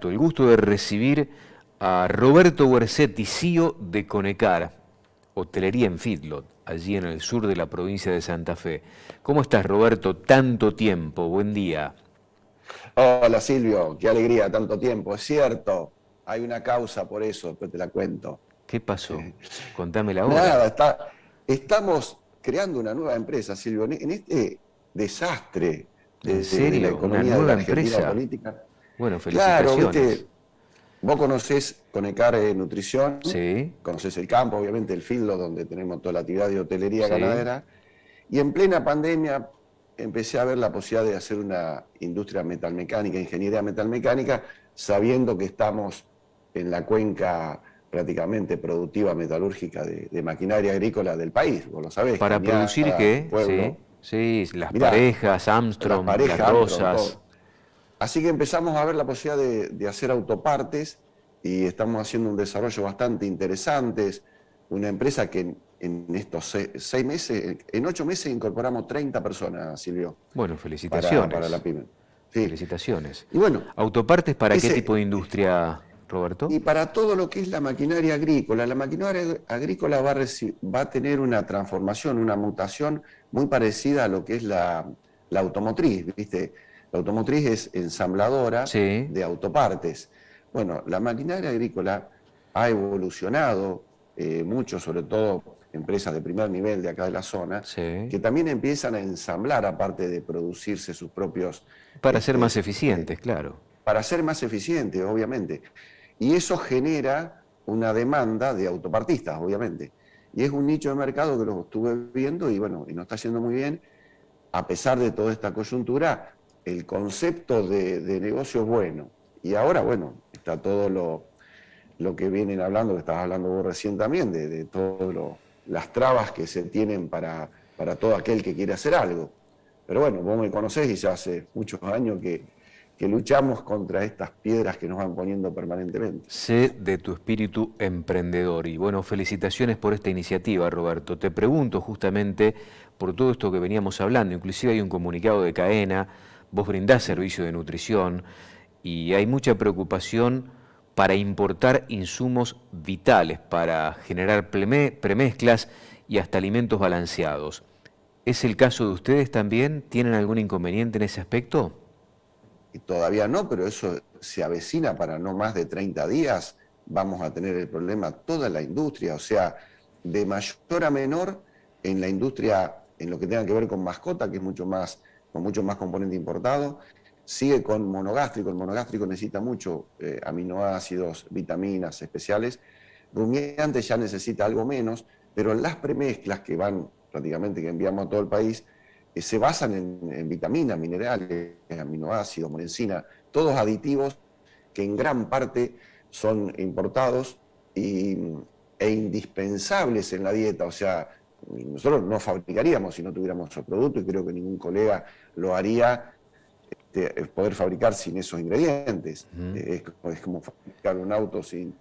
rato el gusto de recibir a Roberto Guercetti, CEO de Conecar, hotelería en Feedlot, allí en el sur de la provincia de Santa Fe. ¿Cómo estás, Roberto? Tanto tiempo, buen día. Hola Silvio, qué alegría, tanto tiempo. Es cierto, hay una causa por eso, después te la cuento. ¿Qué pasó? Contámela ahora. Nada, estamos creando una nueva empresa, Silvio, en este desastre ¿En de la serio? ¿Una economía de la nueva Argentina empresa? política. Bueno, Claro, felicitaciones. viste, vos conocés Conecar Nutrición, Sí, conocés el campo, obviamente el Fildo, donde tenemos toda la actividad de hotelería sí. ganadera, y en plena pandemia empecé a ver la posibilidad de hacer una industria metalmecánica, ingeniería metalmecánica, sabiendo que estamos en la cuenca prácticamente productiva metalúrgica de maquinaria agrícola del país, vos lo sabés, ¿Para producir Cañada, Mi qué? Pueblo, Sí, sí, las mirá, parejas, las Armstrong, las parejas Armstrong, rosas. todo. Así que empezamos a ver la posibilidad de hacer autopartes y estamos haciendo un desarrollo bastante interesante. Una empresa que en estos 6 meses, en 8 meses incorporamos 30 personas, Silvio, Bueno, para la felicitaciones. pyme. Sí. Felicitaciones. Y bueno, ¿Autopartes para qué tipo ese, de industria, Roberto? y para todo lo que es la maquinaria agrícola va a tener una transformación, una mutación muy parecida a lo que es la automotriz, ¿viste? La automotriz es ensambladora Sí, de autopartes. Bueno, la maquinaria agrícola ha evolucionado mucho, sobre todo empresas de primer nivel de acá de la zona, sí. que también empiezan a ensamblar, aparte de producirse sus propios Para ser más este, eficientes, claro. para ser más eficiente, obviamente. Y eso genera una demanda de autopartistas, obviamente. Y es un nicho de mercado que lo estuve viendo y bueno, y nos está yendo muy bien. A pesar de toda esta coyuntura, el concepto de negocio es bueno. Y ahora, bueno, está todo lo que vienen hablando, que estabas hablando vos recién también, de todas las trabas que se tienen para todo aquel que quiere hacer algo. Pero bueno, vos me conocés y ya hace muchos años que luchamos contra estas piedras que nos van poniendo permanentemente. Sé de tu espíritu emprendedor y bueno, felicitaciones por esta iniciativa, Roberto. Te pregunto justamente por todo esto que veníamos hablando, inclusive hay un comunicado de Caena, vos brindás servicio de nutrición y hay mucha preocupación para importar insumos vitales, para generar premezclas y hasta alimentos balanceados. ¿Es el caso de ustedes también? ¿Tienen algún inconveniente en ese aspecto? Y todavía no, pero eso se avecina para no más de 30 días. Vamos a tener el problema toda la industria, o sea, de mayor a menor en la industria, en lo que tenga que ver con mascota, que es con mucho más componente importado. Sigue con monogástrico, el monogástrico necesita mucho aminoácidos, vitaminas especiales. Rumiante ya necesita algo menos, pero las premezclas que van prácticamente, que enviamos a todo el país, se basan en vitaminas, minerales, aminoácidos, morencina, todos aditivos que en gran parte son importados e indispensables en la dieta. O sea, nosotros no fabricaríamos si no tuviéramos esos productos y creo que ningún colega lo haría poder fabricar sin esos ingredientes. Ujú. Es como fabricar un auto sin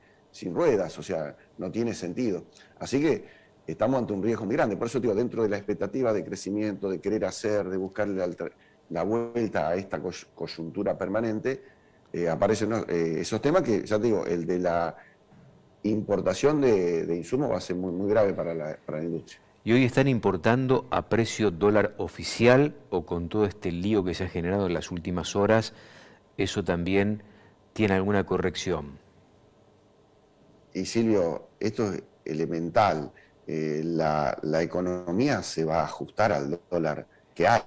ruedas, o sea, no tiene sentido. Así que estamos ante un riesgo muy grande. Por eso digo, dentro de la expectativa de crecimiento, de querer hacer, de buscarle la vuelta a esta coyuntura permanente, aparecen esos temas que, ya te digo, el de la importación de insumos va a ser muy grave para la industria. ¿Y hoy están importando a precio dólar oficial o con todo este lío que se ha generado en las últimas horas, eso también tiene alguna corrección? Y Silvio, esto es elemental. La economía se va a ajustar al dólar que hay,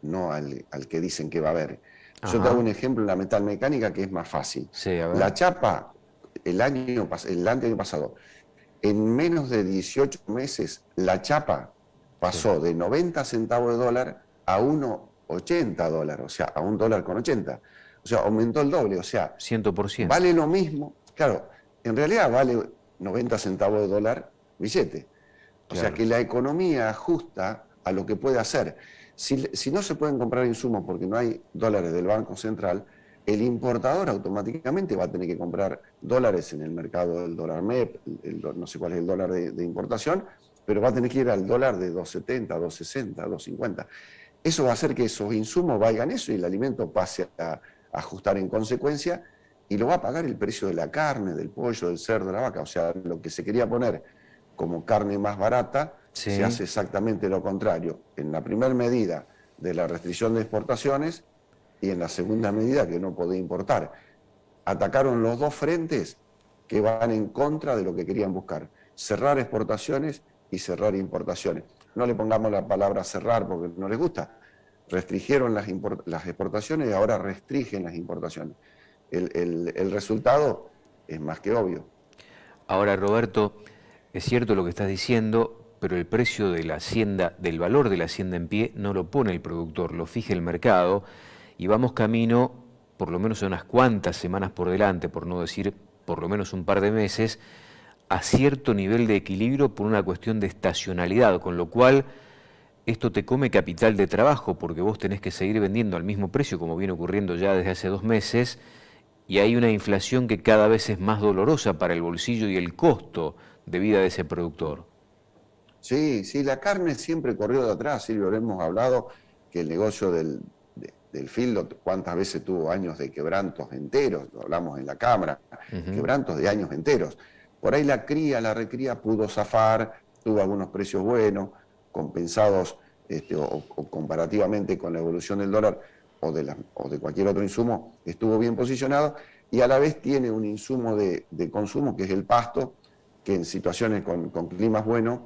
no al que dicen que va a haber. Yo te hago Ajá, un ejemplo en la metalmecánica que es más fácil. sí, a ver. La chapa, el año pasado, en menos de 18 meses, la chapa Sí, pasó de 90 centavos de dólar a 1,80 dólares, o sea, a $1,80. O sea, aumentó el doble, o sea, 100%. vale lo mismo. Claro, en realidad vale 90 centavos de dólar billete. O sea Claro. que la economía ajusta a lo que puede hacer. Si no se pueden comprar insumos porque no hay dólares del Banco Central, el importador automáticamente va a tener que comprar dólares en el mercado del dólar MEP, no sé cuál es el dólar de importación, pero va a tener que ir al dólar de 2,70, 2,60, 2,50. Eso va a hacer que esos insumos valgan eso y el alimento pase a ajustar en consecuencia y lo va a pagar el precio de la carne, del pollo, del cerdo, de la vaca. O sea, lo que se quería poner como carne más barata, se Sí. hace exactamente lo contrario. En la primera medida de la restricción de exportaciones y en la segunda medida que no podía importar. Atacaron los dos frentes que van en contra de lo que querían buscar. Cerrar exportaciones y cerrar importaciones. No le pongamos la palabra cerrar porque no les gusta. Restringieron las exportaciones y ahora restringen las importaciones. El resultado es más que obvio. Ahora, Roberto, es cierto lo que estás diciendo, pero el precio de la hacienda, del valor de la hacienda en pie, no lo pone el productor, lo fija el mercado, y vamos camino, por lo menos unas cuantas semanas por delante, por no decir por lo menos un par de meses, a cierto nivel de equilibrio por una cuestión de estacionalidad, con lo cual esto te come capital de trabajo, porque vos tenés que seguir vendiendo al mismo precio, como viene ocurriendo ya desde hace 2 meses, y hay una inflación que cada vez es más dolorosa para el bolsillo y el costo de vida de ese productor. Sí, sí, la carne siempre corrió de atrás, Silvio, lo hemos hablado, que el negocio del feedlot, cuántas veces tuvo años de quebrantos enteros, lo hablamos en la Cámara, quebrantos de años enteros. Por ahí la cría, la recría pudo zafar, tuvo algunos precios buenos, compensados o comparativamente con la evolución del dólar o de cualquier otro insumo, estuvo bien posicionado y a la vez tiene un insumo de consumo que es el pasto, que en situaciones con climas buenos,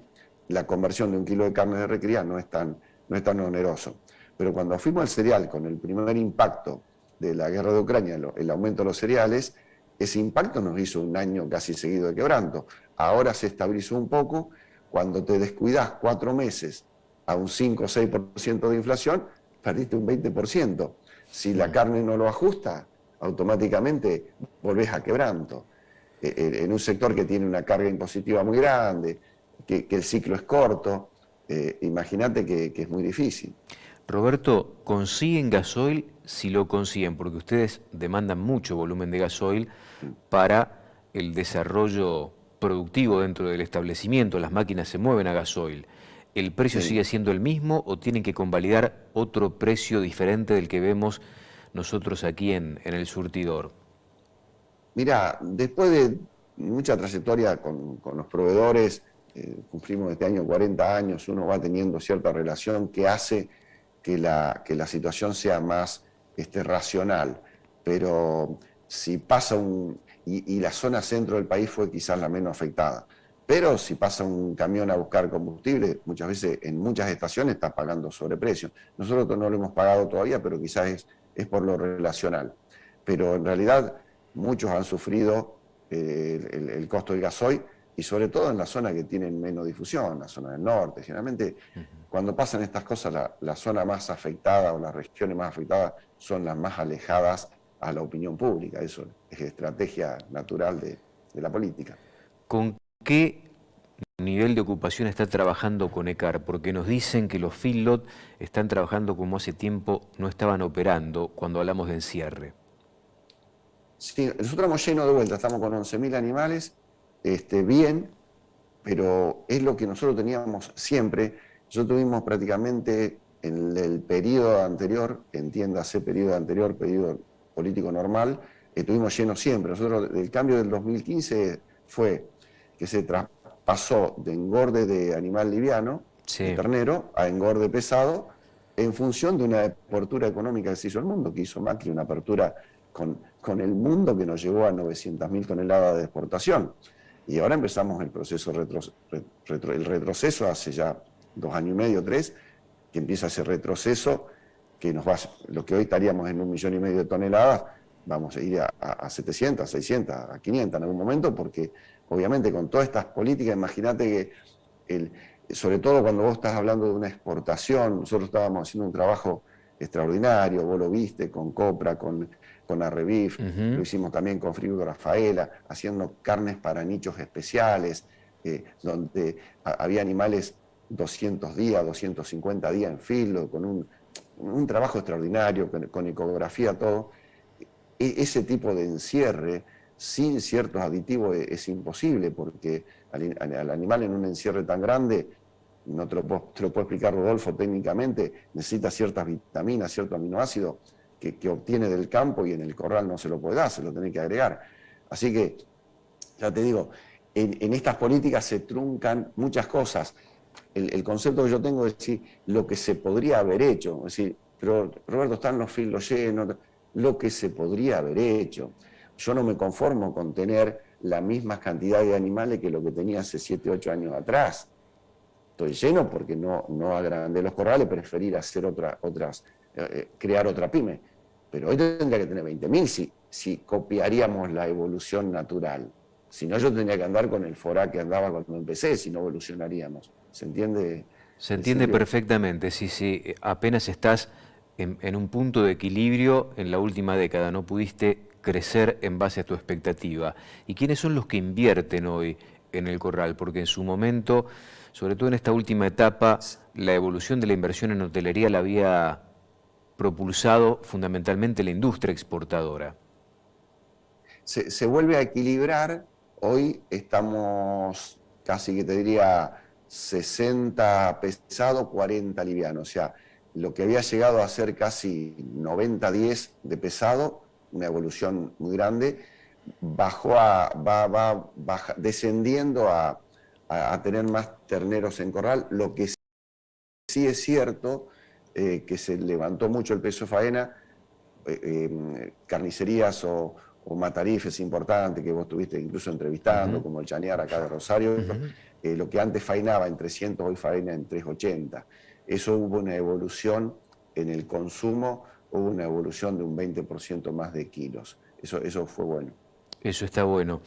la conversión de 1 kilo de carne de recría no es tan oneroso. Pero cuando fuimos al cereal con el primer impacto de la guerra de Ucrania, el aumento de los cereales, ese impacto nos hizo un año casi seguido de quebranto. Ahora se estabilizó un poco. Cuando te descuidas 4 meses a un 5 o 6% de inflación, perdiste un 20%. Si la carne no lo ajusta, automáticamente volvés a quebranto. En un sector que tiene una carga impositiva muy grande, que el ciclo es corto, imagínate que es muy difícil. Roberto, ¿consiguen gasoil? Si lo consiguen, porque ustedes demandan mucho volumen de gasoil para el desarrollo productivo dentro del establecimiento, las máquinas se mueven a gasoil. ¿El precio Sí. sigue siendo el mismo o tienen que convalidar otro precio diferente del que vemos nosotros aquí en el surtidor? Mira, después de mucha trayectoria con los proveedores, cumplimos este año 40 años, uno va teniendo cierta relación que hace que la situación sea más racional. Pero si pasa y la zona centro del país fue quizás la menos afectada. Pero si pasa un camión a buscar combustible, muchas veces en muchas estaciones está pagando sobreprecio. Nosotros no lo hemos pagado todavía, pero quizás es por lo relacional. Pero en realidad muchos han sufrido el costo del gasoil y sobre todo en la zona que tienen menos difusión, la zona del norte. Generalmente cuando pasan estas cosas, la zona más afectada o las regiones más afectadas son las más alejadas a la opinión pública. Eso es estrategia natural de la política. ¿Con qué nivel de ocupación está trabajando Conecar? Porque nos dicen que los feedlot están trabajando como hace tiempo no estaban operando cuando hablamos de encierre. Sí, nosotros estamos llenos de vuelta, estamos con 11.000 animales, bien, pero es lo que nosotros teníamos siempre. Nosotros tuvimos prácticamente en el periodo anterior, entiéndase periodo anterior, periodo político normal, estuvimos llenos siempre. Nosotros, el cambio del 2015 fue que se traspasó de engorde de animal liviano, de Sí. ternero, a engorde pesado, en función de una apertura económica que se hizo el mundo, que hizo Macri, una apertura con el mundo que nos llevó a 900.000 toneladas de exportación. Y ahora empezamos el proceso, el retroceso hace ya 2 años y medio, 3, que empieza ese retroceso que nos va, lo que hoy estaríamos en 1,5 millones de toneladas, vamos a ir a 700, a 600, a 500 en algún momento, porque obviamente con todas estas políticas, imagínate que sobre todo cuando vos estás hablando de una exportación, nosotros estábamos haciendo un trabajo extraordinario, vos lo viste, con Copra, con Arrevif, lo hicimos también con Frigo Rafaela, haciendo carnes para nichos especiales, donde había animales 200 días, 250 días en filo, con un trabajo extraordinario, con ecografía, todo. Ese tipo de encierre sin ciertos aditivos es imposible, porque al animal en un encierre tan grande, no te lo puedo explicar Rodolfo técnicamente, necesita ciertas vitaminas, ciertos aminoácidos que obtiene del campo y en el corral no se lo puede dar, se lo tiene que agregar. Así que, ya te digo, en estas políticas se truncan muchas cosas. El concepto que yo tengo es decir, lo que se podría haber hecho. Es decir, pero Roberto, están los filos llenos, lo que se podría haber hecho. Yo no me conformo con tener la misma cantidad de animales que lo que tenía hace 7, 8 años atrás. Estoy lleno porque no agrandé los corrales, preferir hacer crear otra pyme. Pero hoy tendría que tener 20.000 si copiaríamos la evolución natural. Si no, yo tendría que andar con el forá que andaba cuando empecé, si no evolucionaríamos. ¿Se entiende? Se entiende perfectamente, sí, apenas estás en un punto de equilibrio en la última década, no pudiste crecer en base a tu expectativa. ¿Y quiénes son los que invierten hoy en el corral? Porque en su momento, sobre todo en esta última etapa, la evolución de la inversión en hotelería la había propulsado fundamentalmente la industria exportadora. Se vuelve a equilibrar. Hoy estamos casi que te diría 60 pesado, 40 liviano. O sea, lo que había llegado a ser casi 90-10 de pesado, una evolución muy grande, va descendiendo a tener más terneros en corral. Lo que sí es cierto, que se levantó mucho el peso de faena, carnicerías o matarifes importantes que vos estuviste incluso entrevistando, como el Chañar acá de Rosario, lo que antes faenaba en 300, hoy faena en 380. Eso hubo una evolución en el consumo, hubo una evolución de un 20% más de kilos. Eso fue bueno. Eso está bueno.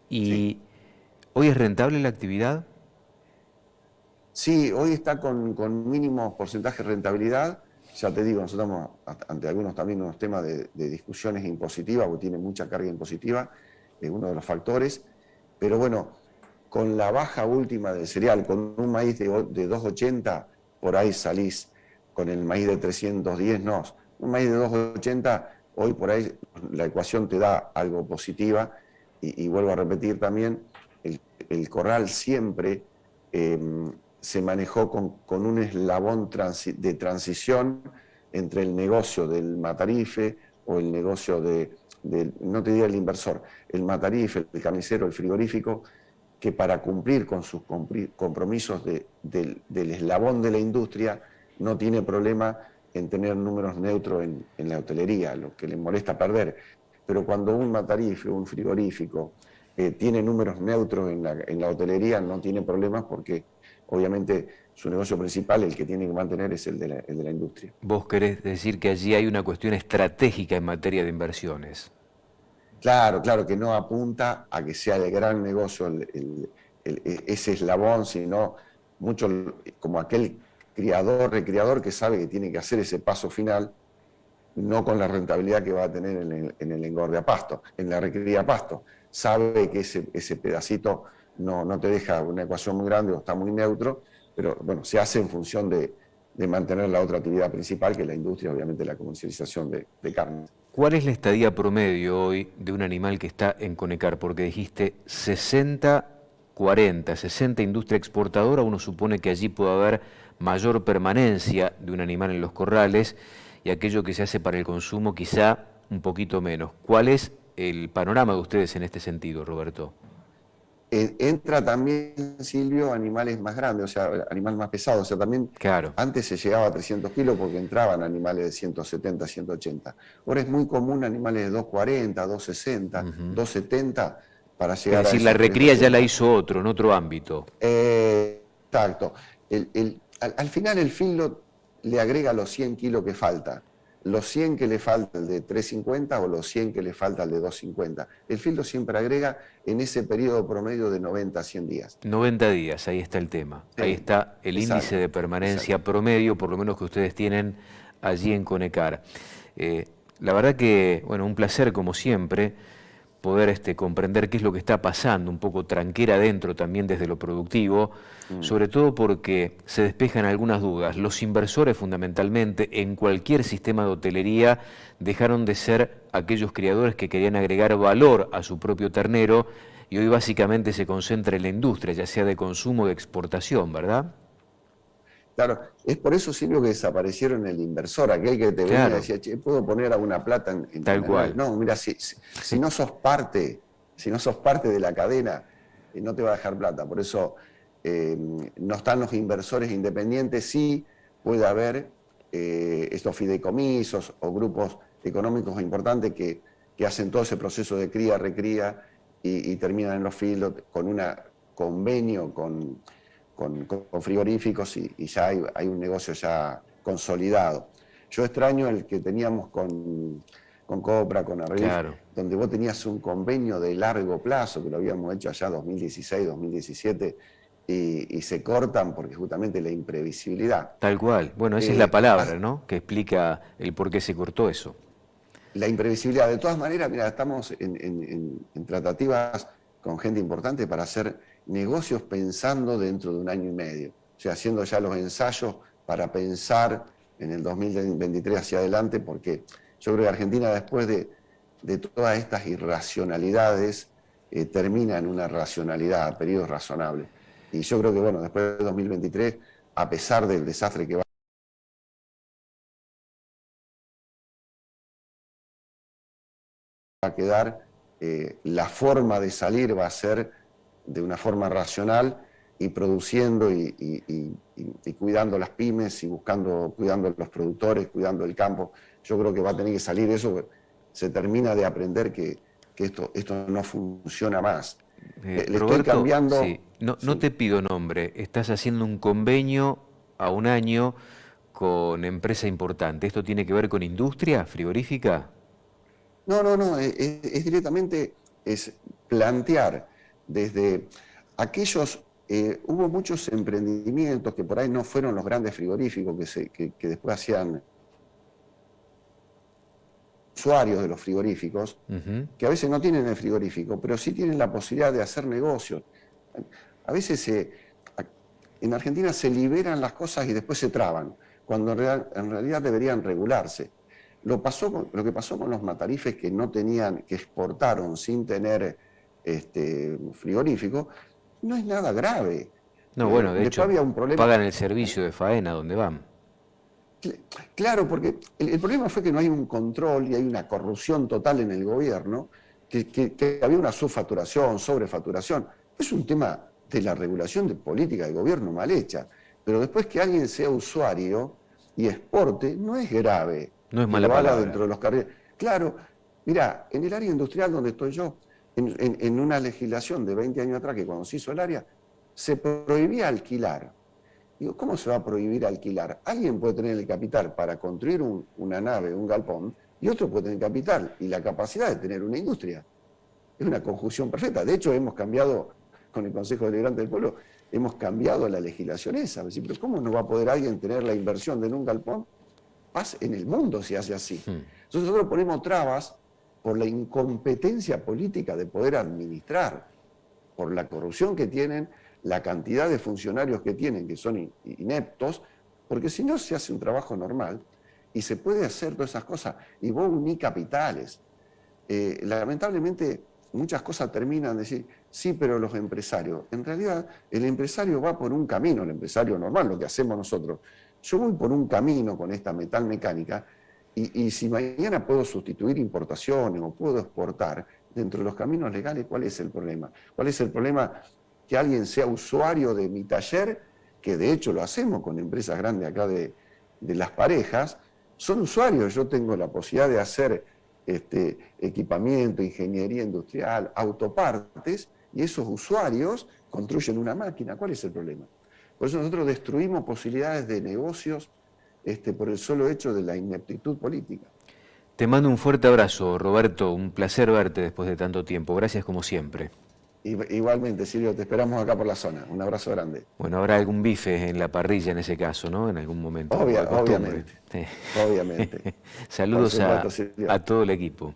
¿Y sí. hoy es rentable la actividad? Sí, hoy está con mínimos porcentajes de rentabilidad. Ya te digo, nosotros estamos ante algunos también unos temas de discusiones impositivas, porque tiene mucha carga impositiva, es uno de los factores. Pero bueno, con la baja última del cereal, con un maíz de 2.80, por ahí salís. Con el maíz de 310, no. Un maíz de 2.80, hoy por ahí la ecuación te da algo positiva. Y vuelvo a repetir también, el corral siempre se manejó con un eslabón de transición entre el negocio del matarife o el negocio no te diría el inversor, el matarife, el carnicero, el frigorífico, que para cumplir con sus compromisos del eslabón de la industria no tiene problema en tener números neutros en la hotelería, lo que le molesta perder. Pero cuando un matarife o un frigorífico tiene números neutros en la hotelería, no tiene problemas porque obviamente su negocio principal, el que tiene que mantener, es el de la industria. Vos querés decir que allí hay una cuestión estratégica en materia de inversiones. Claro, que no apunta a que sea el gran negocio ese eslabón, sino mucho como aquel recreador que sabe que tiene que hacer ese paso final, no con la rentabilidad que va a tener en el engorde a pasto, en la recría a pasto. Sabe que ese pedacito no te deja una ecuación muy grande o está muy neutro, pero bueno, se hace en función de mantener la otra actividad principal, que es la industria, obviamente la comercialización de carne. ¿Cuál es la estadía promedio hoy de un animal que está en Conecar? Porque dijiste 60-40, 60 industria exportadora, uno supone que allí puede haber mayor permanencia de un animal en los corrales y aquello que se hace para el consumo quizá un poquito menos. ¿Cuál es el panorama de ustedes en este sentido, Roberto? Entra también, Silvio, animales más grandes, o sea, animales más pesados. O sea, también Claro. antes se llegaba a 300 kilos porque entraban animales de 170, 180. Ahora es muy común animales de 240, 260, 270 para llegar a Es decir, esos la recría ya la 380. hizo otro, en otro ámbito. Exacto. Al final el feedlot le agrega los 100 kilos que falta. Los 100 que le falta al de 350 o los 100 que le falta al de 250. El feedlot siempre agrega en ese periodo promedio de 90 a 100 días. 90 días, ahí está el tema. Sí, Ahí está el índice de permanencia promedio, por lo menos que ustedes tienen allí en Conecar. La verdad que, bueno, un placer como siempre poder comprender qué es lo que está pasando, un poco tranquera adentro también desde lo productivo, sobre todo porque se despejan algunas dudas. Los inversores fundamentalmente en cualquier sistema de hotelería dejaron de ser aquellos criadores que querían agregar valor a su propio ternero y hoy básicamente se concentra en la industria, ya sea de consumo o de exportación, ¿verdad? Claro, es por eso, Silvio, que desaparecieron el inversor, aquel que te venía y Claro, decía, che, ¿puedo poner alguna plata en tal Pantanal? cual. No, mira, si no sos parte, si no sos parte de la cadena, no te va a dejar plata. Por eso no están los inversores independientes, sí puede haber estos fideicomisos o grupos económicos importantes que hacen todo ese proceso de cría, recría y terminan en los fields con un convenio con frigoríficos y ya hay un negocio ya consolidado. Yo extraño el que teníamos con Copra, con Arrif, Claro. donde vos tenías un convenio de largo plazo, que lo habíamos hecho allá 2016, 2017, y se cortan porque justamente la imprevisibilidad. Tal cual. Bueno, esa es la Eh, palabra, ¿no? Que explica el por qué se cortó eso. la imprevisibilidad. De todas maneras, mira, estamos en tratativas con gente importante para hacer negocios pensando dentro de un año y medio. O sea, haciendo ya los ensayos para pensar en el 2023 hacia adelante, porque yo creo que Argentina, después de todas estas irracionalidades, termina en una racionalidad a periodos razonables. Y yo creo que, bueno, después de 2023, a pesar del desastre que va a quedar, la forma de salir va a ser de una forma racional y produciendo y cuidando las pymes y cuidando a los productores, cuidando el campo. Yo creo que va a tener que salir eso, se termina de aprender que esto no funciona más. Le estoy Roberto, sí, cambiando, no sí. te pido nombre, estás haciendo un convenio a un año con empresa importante. ¿Esto tiene que ver con industria frigorífica? No, es directamente es plantear desde aquellos, hubo muchos emprendimientos que por ahí no fueron los grandes frigoríficos que después hacían usuarios de los frigoríficos, Ujú. que a veces no tienen el frigorífico, pero sí tienen la posibilidad de hacer negocios. A veces en Argentina se liberan las cosas y después se traban, cuando en realidad deberían regularse. Lo que pasó con los matarifes que no tenían, que exportaron sin tener frigorífico, no es nada grave. No, bueno, de Después hecho, había un problema. pagan el servicio de faena donde van. Claro, porque el problema fue que no hay un control y hay una corrupción total en el gobierno, que había una subfacturación, sobrefacturación. Es un tema de la regulación de política de gobierno mal hecha. Pero después que alguien sea usuario y exporte, no es grave No es que mala lo haga palabra. dentro de los carriles. Claro, mira, en el área industrial donde estoy yo, en una legislación de 20 años atrás, que cuando se hizo el área, se prohibía alquilar. Digo, ¿cómo se va a prohibir alquilar? Alguien puede tener el capital para construir una nave, un galpón, y otro puede tener capital y la capacidad de tener una industria. Es una conjunción perfecta. De hecho, hemos cambiado, con el Consejo Deliberante del Pueblo, hemos cambiado la legislación esa. Decir, pero ¿cómo no va a poder alguien tener la inversión de un galpón? Paz en el mundo se hace así. Hmm. Entonces nosotros ponemos trabas por la incompetencia política de poder administrar, por la corrupción que tienen, la cantidad de funcionarios que tienen, que son ineptos, porque si no se hace un trabajo normal y se puede hacer todas esas cosas, y vos uní capitales. Lamentablemente muchas cosas terminan de decir, sí, pero los empresarios, en realidad el empresario va por un camino, el empresario normal, lo que hacemos nosotros. Yo voy por un camino con esta metal mecánica y si mañana puedo sustituir importaciones o puedo exportar, dentro de los caminos legales, ¿cuál es el problema? ¿Cuál es el problema que alguien sea usuario de mi taller? Que de hecho lo hacemos con empresas grandes acá de las parejas, son usuarios. Yo tengo la posibilidad de hacer equipamiento, ingeniería industrial, autopartes, y esos usuarios construyen una máquina. ¿Cuál es el problema? Por eso nosotros destruimos posibilidades de negocios por el solo hecho de la ineptitud política. Te mando un fuerte abrazo, Roberto. Un placer verte después de tanto tiempo. Gracias como siempre. Igualmente, Silvio, te esperamos acá por la zona. Un abrazo grande. Bueno, habrá algún bife en la parrilla en ese caso, ¿no? En algún momento, como de costumbre. Obviamente, obviamente. Por Saludos supuesto, Silvio. a todo el equipo.